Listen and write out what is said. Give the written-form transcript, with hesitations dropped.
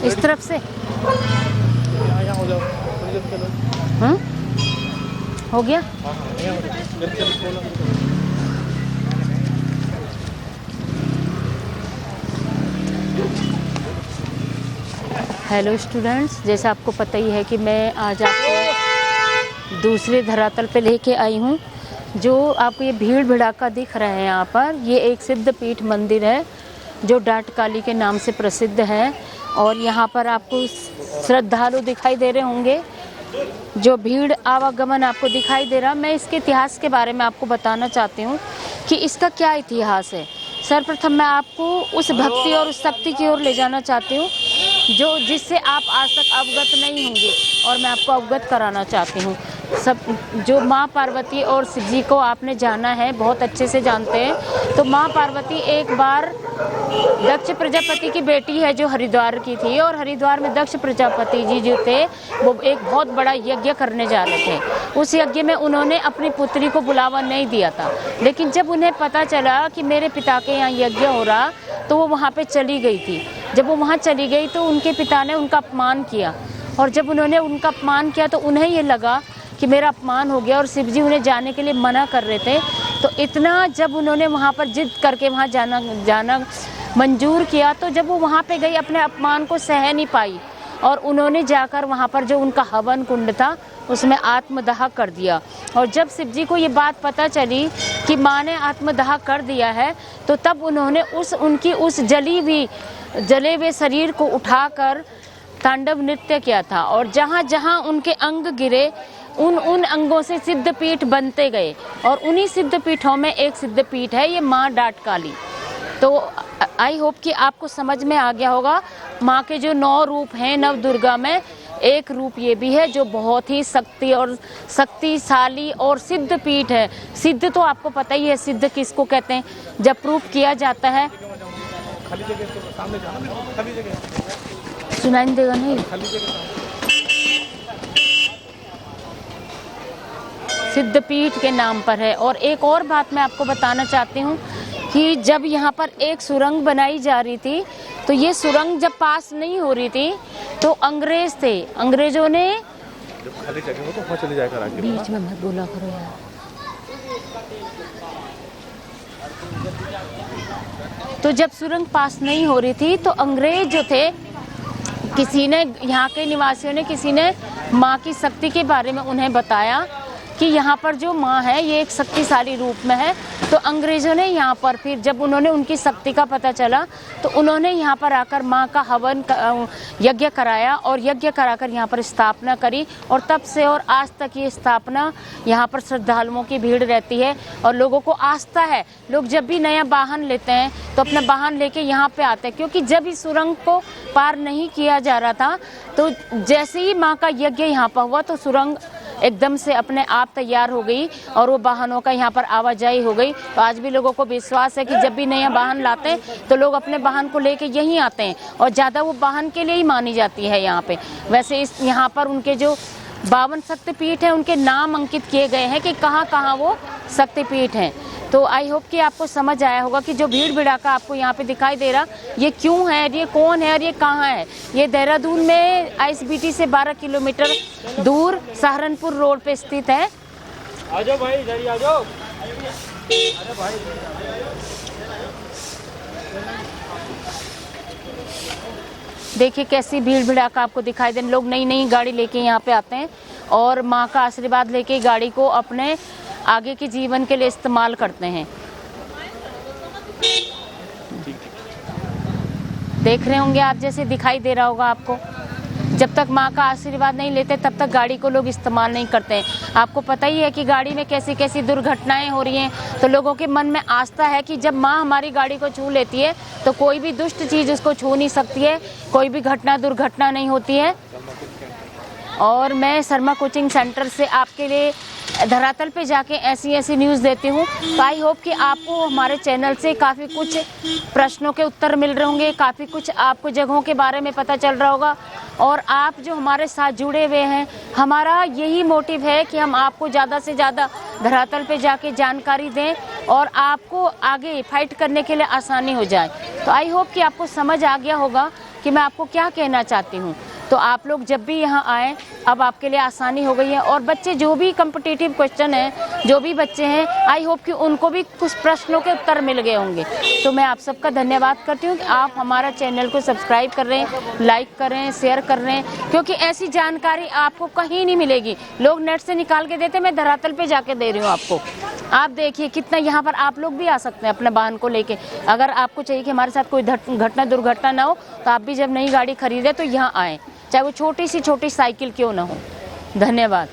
इस तरफ से यहाँ हो जाओ, हाँ हो गया। हेलो स्टूडेंट्स, जैसा आपको पता ही है कि मैं आज आपको दूसरे धरातल पे लेके आई हूँ। जो आपको ये भीड़ भड़ाका दिख रहा है यहाँ पर, ये एक सिद्धपीठ मंदिर है जो डाटकाली के नाम से प्रसिद्ध है। और यहाँ पर आपको श्रद्धालु दिखाई दे रहे होंगे, जो भीड़ आवागमन आपको दिखाई दे रहा। मैं इसके इतिहास के बारे में आपको बताना चाहती हूँ कि इसका क्या इतिहास है। सर्वप्रथम मैं आपको उस भक्ति और उस शक्ति की ओर ले जाना चाहती हूँ जो जिससे आप आज तक अवगत नहीं होंगे, और मैं आपको अवगत कराना चाहती हूँ। सब जो माँ पार्वती और शिव जी को आपने जाना है, बहुत अच्छे से जानते हैं। तो माँ पार्वती एक बार दक्ष प्रजापति की बेटी है जो हरिद्वार की थी, और हरिद्वार में दक्ष प्रजापति जी जो थे वो एक बहुत बड़ा यज्ञ करने जा रहे थे। उस यज्ञ में उन्होंने अपनी पुत्री को बुलावा नहीं दिया था, लेकिन जब उन्हें पता चला कि मेरे पिता के यहाँ यज्ञ हो रहा तो वो वहाँ पे चली गई थी। जब वो वहाँ चली गई तो उनके पिता ने उनका अपमान किया, और जब उन्होंने उनका अपमान किया तो उन्हें ये लगा कि मेरा अपमान हो गया, और शिव जी उन्हें जाने के लिए मना कर रहे थे। तो इतना जब उन्होंने वहाँ पर जिद करके वहाँ जाना मंजूर किया, तो जब वो वहाँ पे गई अपने अपमान को सह नहीं पाई, और उन्होंने जाकर वहाँ पर जो उनका हवन कुंड था उसमें आत्मदाह कर दिया। और जब शिव जी को ये बात पता चली कि माँ ने आत्मदाह कर दिया है, तो तब उन्होंने उनकी उस जले हुए शरीर को उठाकर तांडव नृत्य किया था, और जहाँ जहाँ उनके अंग गिरे उन अंगों से सिद्धपीठ बनते गए। और उन्हीं सिद्धपीठों में एक सिद्धपीठ है ये माँ डाटकाली। तो आई होप कि आपको समझ में आ गया होगा। माँ के जो 9 रूप हैं नव दुर्गा में, एक रूप ये भी है जो बहुत ही शक्तिशाली और सिद्ध पीठ है। सिद्ध तो आपको पता ही है, सिद्ध किसको कहते हैं, जब प्रूफ किया जाता है। सुनाई नहीं देगा नहीं, सिद्धपीठ के नाम पर है। और एक और बात मैं आपको बताना चाहती हूँ कि जब यहाँ पर एक सुरंग बनाई जा रही थी, तो ये सुरंग जब पास नहीं हो रही थी तो अंग्रेज थे, अंग्रेजों ने खाली जगह हो तो वहाँ चले जाकर आगे बीच में मत बोला करो यार। तो जब सुरंग पास नहीं हो रही थी तो अंग्रेज जो थे, किसी ने यहाँ के निवासियों ने किसी ने माँ की शक्ति के बारे में उन्हें बताया कि यहाँ पर जो माँ है ये एक शक्तिशाली रूप में है। तो अंग्रेज़ों ने यहाँ पर फिर जब उन्होंने उनकी शक्ति का पता चला तो उन्होंने यहाँ पर आकर माँ का हवन यज्ञ कराया, और यज्ञ कराकर यहाँ पर स्थापना करी। और तब से और आज तक ये स्थापना यहाँ पर श्रद्धालुओं की भीड़ रहती है, और लोगों को आस्था है। लोग जब भी नया वाहन लेते हैं तो अपना वाहन लेके यहाँ पे आते हैं, क्योंकि जब इस सुरंग को पार नहीं किया जा रहा था तो जैसे ही माँ का यज्ञ यहाँ पर हुआ तो सुरंग एकदम से अपने आप तैयार हो गई, और वो वाहनों का यहाँ पर आवाजाही हो गई। तो आज भी लोगों को विश्वास है कि जब भी नया वाहन लाते हैं तो लोग अपने वाहन को लेके यहीं आते हैं, और ज़्यादा वो वाहन के लिए ही मानी जाती है यहाँ पे। वैसे इस यहाँ पर उनके जो 52 शक्तिपीठ हैं उनके नाम अंकित किए गए हैं कि कहाँ कहाँ वो शक्तिपीठ हैं। तो आई होप कि आपको समझ आया होगा कि जो भीड़ भड़ाका आपको यहाँ पे दिखाई दे रहा ये क्यों है, ये कौन है और ये कहाँ है। ये देहरादून में आईएसबीटी से 12 किलोमीटर दूर सहारनपुर रोड पे स्थित है। आ जाओ भाई, इधर आ जाओ। अरे भाई देखिए कैसी भीड़ भड़ाका आपको दिखाई दे। लोग नई नई गाड़ी लेके यहाँ पे आते हैं और माँ का आशीर्वाद लेके गाड़ी को अपने आगे के जीवन के लिए इस्तेमाल करते हैं। देख रहे होंगे आप, जैसे दिखाई दे रहा होगा आपको। जब तक माँ का आशीर्वाद नहीं लेते तब तक गाड़ी को लोग इस्तेमाल नहीं करते। आपको पता ही है कि गाड़ी में कैसी कैसी दुर्घटनाएं हो रही हैं। तो लोगों के मन में आस्था है कि जब माँ हमारी गाड़ी को छू लेती है तो कोई भी दुष्ट चीज़ उसको छू नहीं सकती है, कोई भी दुर्घटना नहीं होती है। और मैं शर्मा कोचिंग सेंटर से आपके लिए धरातल पे जाके ऐसी न्यूज़ देती हूँ। तो आई होप कि आपको हमारे चैनल से काफ़ी कुछ प्रश्नों के उत्तर मिल रहे होंगे, काफ़ी कुछ आपको जगहों के बारे में पता चल रहा होगा। और आप जो हमारे साथ जुड़े हुए हैं, हमारा यही मोटिव है कि हम आपको ज़्यादा से ज़्यादा धरातल पे जाके जानकारी दें और आपको आगे फाइट करने के लिए आसानी हो जाए। तो आई होप कि आपको समझ आ गया होगा कि मैं आपको क्या कहना चाहती हूँ। तो आप लोग जब भी यहाँ आएँ, अब आपके लिए आसानी हो गई है। और बच्चे जो भी कॉम्पिटिटिव क्वेश्चन हैं, जो भी बच्चे हैं, आई होप कि उनको भी कुछ प्रश्नों के उत्तर मिल गए होंगे। तो मैं आप सबका धन्यवाद करती हूँ कि आप हमारा चैनल को सब्सक्राइब कर रहे हैं, लाइक कर रहे हैं, शेयर कर रहे हैं, क्योंकि ऐसी जानकारी आपको कहीं नहीं मिलेगी। लोग नेट से निकाल के देते, मैं धरातल पे जाके दे रही हूँ आपको। आप देखिए कितना यहाँ पर आप लोग भी आ सकते हैं अपने वाहन को लेके। अगर आपको चाहिए कि हमारे साथ कोई घटना दुर्घटना ना हो, तो आप भी जब नई गाड़ी खरीदे तो यहाँ आएँ, चाहे वो छोटी सी साइकिल क्यों ना हो। धन्यवाद।